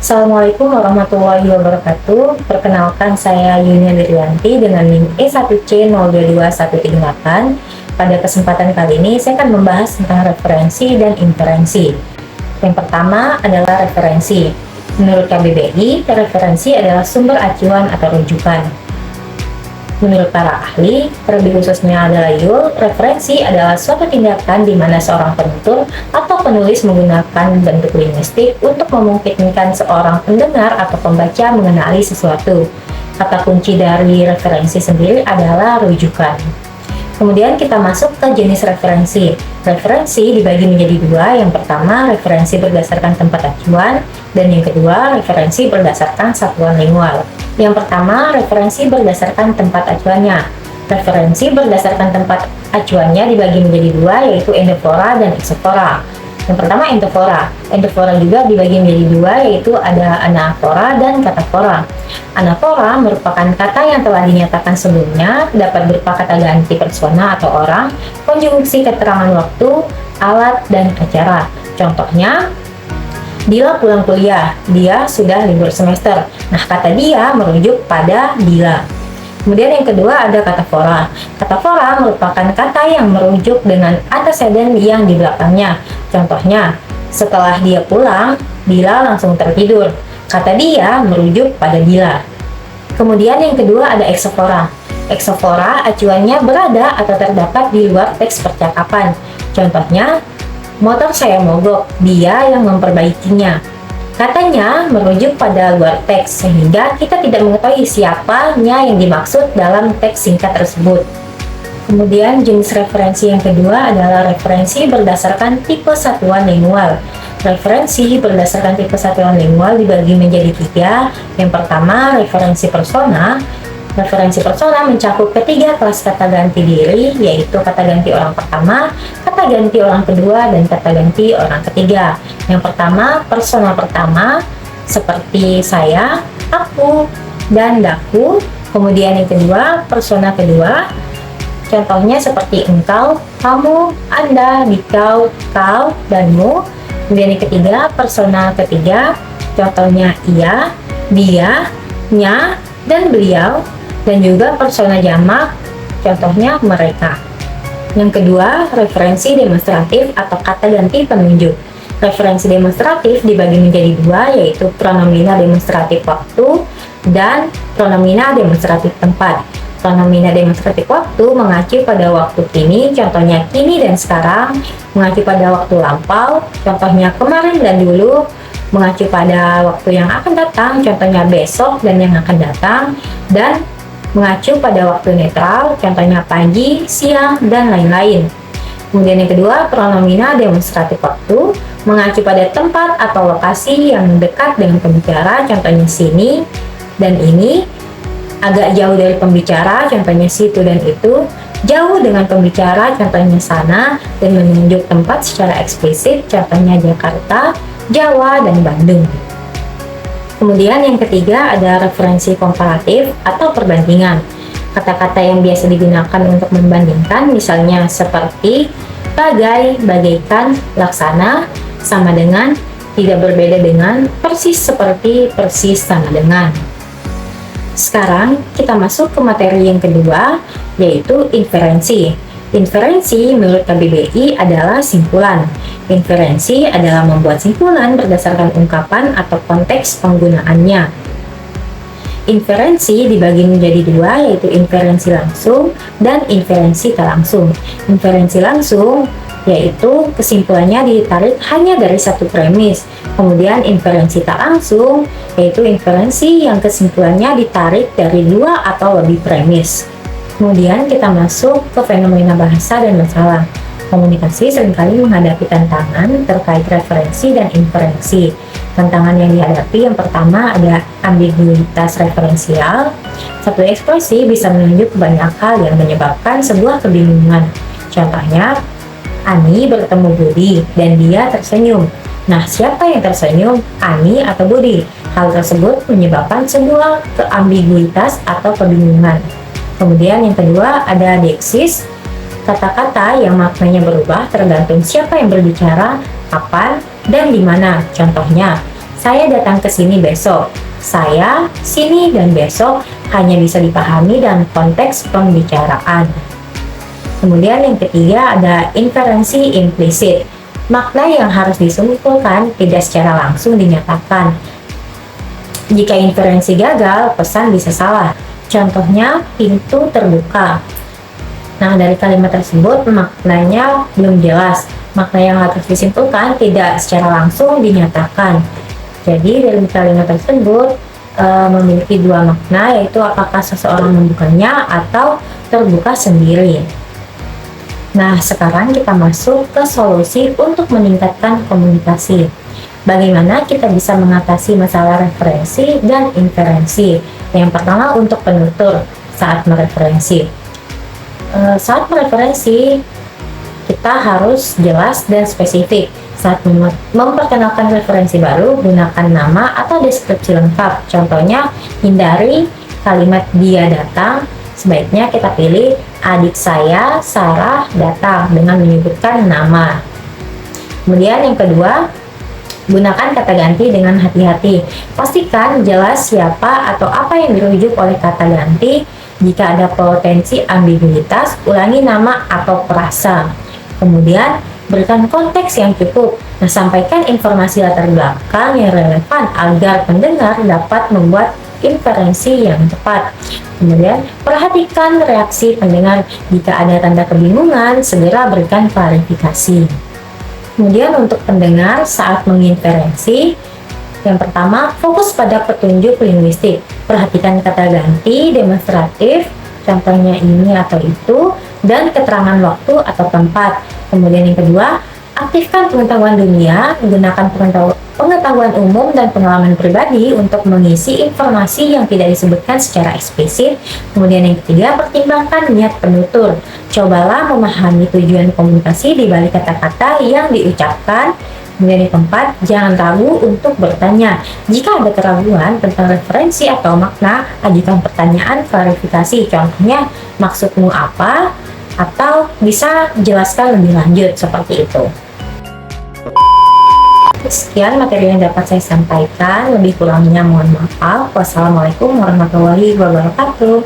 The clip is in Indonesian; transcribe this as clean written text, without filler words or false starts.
Assalamualaikum warahmatullahi wabarakatuh. Perkenalkan, saya Yunia Dirianti dengan NIM E1C022138. Pada kesempatan kali ini saya akan membahas tentang referensi dan inferensi. Yang pertama adalah referensi. Menurut KBBI, referensi adalah sumber acuan atau rujukan. Menurut para ahli, terlebih khususnya adalah Yul, referensi adalah suatu tindakan di mana seorang penutur atau penulis menggunakan bentuk linguistik untuk memungkinkan seorang pendengar atau pembaca mengenali sesuatu. Kata kunci dari referensi sendiri adalah rujukan. Kemudian kita masuk ke jenis referensi. Referensi dibagi menjadi dua. Yang pertama, referensi berdasarkan tempat acuan, dan yang kedua, referensi berdasarkan satuan lingual. Yang pertama, referensi berdasarkan tempat acuannya. Referensi berdasarkan tempat acuannya dibagi menjadi dua, yaitu endofora dan exofora. Yang pertama, endofora. Endofora juga dibagi menjadi dua, yaitu ada anafora dan katafora. Anafora merupakan kata yang telah dinyatakan sebelumnya, dapat berupa kata ganti persona atau orang, konjungsi keterangan waktu, alat, dan acara. Contohnya, Dila pulang kuliah, dia sudah libur semester. Nah, kata dia merujuk pada Dila. Kemudian yang kedua ada katafora. Katafora merupakan kata yang merujuk dengan antecedent yang di belakangnya. Contohnya, setelah dia pulang, Dila langsung tertidur. Kata dia merujuk pada Dila. Kemudian yang kedua ada exofora. Exofora acuannya berada atau terdapat di luar teks percakapan. Contohnya, motor saya mogok, dia yang memperbaikinya. Katanya merujuk pada luar teks, sehingga kita tidak mengetahui siapanya yang dimaksud dalam teks singkat tersebut. Kemudian jenis referensi yang kedua adalah referensi berdasarkan tipe satuan lingual. Referensi berdasarkan tipe satuan lingual dibagi menjadi tiga. Yang pertama, referensi persona. Referensi persona mencakup ketiga kelas kata ganti diri, yaitu kata ganti orang pertama, kata ganti orang kedua, dan kata ganti orang ketiga. Yang pertama, persona pertama, seperti saya, aku, dan daku. Kemudian yang kedua, persona kedua, contohnya seperti engkau, kamu, anda, dikau, kau, danmu. Kemudian yang ketiga, persona ketiga, contohnya ia, dia, nya, dan beliau. Dan juga persona jamak, contohnya mereka. Yang kedua, referensi demonstratif atau kata ganti penunjuk. Referensi demonstratif dibagi menjadi dua, yaitu pronomina demonstratif waktu dan pronomina demonstratif tempat. Pronomina demonstratif waktu mengacu pada waktu kini, contohnya kini dan sekarang. Mengacu pada waktu lampau, contohnya kemarin dan dulu. Mengacu pada waktu yang akan datang, contohnya besok dan yang akan datang. Dan mengacu pada waktu netral, contohnya pagi, siang, dan lain-lain. Kemudian yang kedua, pronomina demonstratif waktu, mengacu pada tempat atau lokasi yang dekat dengan pembicara, contohnya sini dan ini, agak jauh dari pembicara, contohnya situ dan itu, jauh dengan pembicara, contohnya sana, dan menunjuk tempat secara eksplisit, contohnya Jakarta, Jawa, dan Bandung. Kemudian yang ketiga ada referensi komparatif atau perbandingan. Kata-kata yang biasa digunakan untuk membandingkan misalnya seperti bagai, bagaikan, laksana, sama dengan, tidak berbeda dengan, persis seperti, persis sama dengan. Sekarang kita masuk ke materi yang kedua, yaitu inferensi. Inferensi menurut KBBI adalah simpulan. Inferensi adalah membuat simpulan berdasarkan ungkapan atau konteks penggunaannya. Inferensi dibagi menjadi dua, yaitu inferensi langsung dan inferensi tak langsung. Inferensi langsung yaitu kesimpulannya ditarik hanya dari satu premis. Kemudian inferensi tak langsung yaitu inferensi yang kesimpulannya ditarik dari dua atau lebih premis. Kemudian kita masuk ke fenomena bahasa dan masalah. Komunikasi seringkali menghadapi tantangan terkait referensi dan inferensi. Tantangan yang dihadapi yang pertama ada ambiguitas referensial. Satu ekspresi bisa menunjuk banyak hal yang menyebabkan sebuah kebingungan. Contohnya, Ani bertemu Budi dan dia tersenyum. Nah, siapa yang tersenyum? Ani atau Budi? Hal tersebut menyebabkan sebuah keambiguitas atau kebingungan. Kemudian yang kedua ada deiksis. Kata-kata yang maknanya berubah tergantung siapa yang berbicara, kapan, dan di mana. Contohnya, saya datang ke sini besok. Saya, sini, dan besok hanya bisa dipahami dalam konteks pembicaraan. Kemudian yang ketiga ada inferensi implisit. Makna yang harus disimpulkan tidak secara langsung dinyatakan. Jika inferensi gagal, pesan bisa salah. Contohnya, pintu terbuka. Nah, dari kalimat tersebut maknanya belum jelas. Makna yang harus disimpulkan tidak secara langsung dinyatakan. Jadi, dari kalimat tersebut memiliki dua makna, yaitu apakah seseorang membukanya atau terbuka sendiri. Nah, sekarang kita masuk ke solusi untuk meningkatkan komunikasi. Bagaimana kita bisa mengatasi masalah referensi dan inferensi? Yang pertama untuk penutur saat mereferensi. Saat mereferensi, kita harus jelas dan spesifik. Saat memperkenalkan referensi baru, gunakan nama atau deskripsi lengkap. Contohnya, hindari kalimat dia datang. Sebaiknya kita pilih adik saya, Sarah, datang dengan menyebutkan nama. Kemudian yang kedua, gunakan kata ganti dengan hati-hati. Pastikan jelas siapa atau apa yang dirujuk oleh kata ganti. Jika ada potensi ambiguitas, ulangi nama atau frasa. Kemudian, berikan konteks yang cukup. Nah, sampaikan informasi latar belakang yang relevan agar pendengar dapat membuat inferensi yang tepat. Kemudian, perhatikan reaksi pendengar. Jika ada tanda kebingungan, segera berikan klarifikasi. Kemudian untuk pendengar saat menginferensi, yang pertama, fokus pada petunjuk linguistik. Perhatikan kata ganti, demonstratif, contohnya ini atau itu, dan keterangan waktu atau tempat. Kemudian yang kedua, aktifkan pengetahuan dunia, gunakan pengetahuan umum dan pengalaman pribadi untuk mengisi informasi yang tidak disebutkan secara eksplisit. Kemudian yang ketiga, pertimbangkan niat penutur. Cobalah memahami tujuan komunikasi di balik kata-kata yang diucapkan. Kemudian yang keempat, jangan ragu untuk bertanya. Jika ada keraguan tentang referensi atau makna, ajukan pertanyaan klarifikasi. Contohnya, maksudmu apa? Atau bisa jelaskan lebih lanjut, seperti itu. Sekian materi yang dapat saya sampaikan. Lebih kurangnya mohon maaf. Wassalamualaikum warahmatullahi wabarakatuh.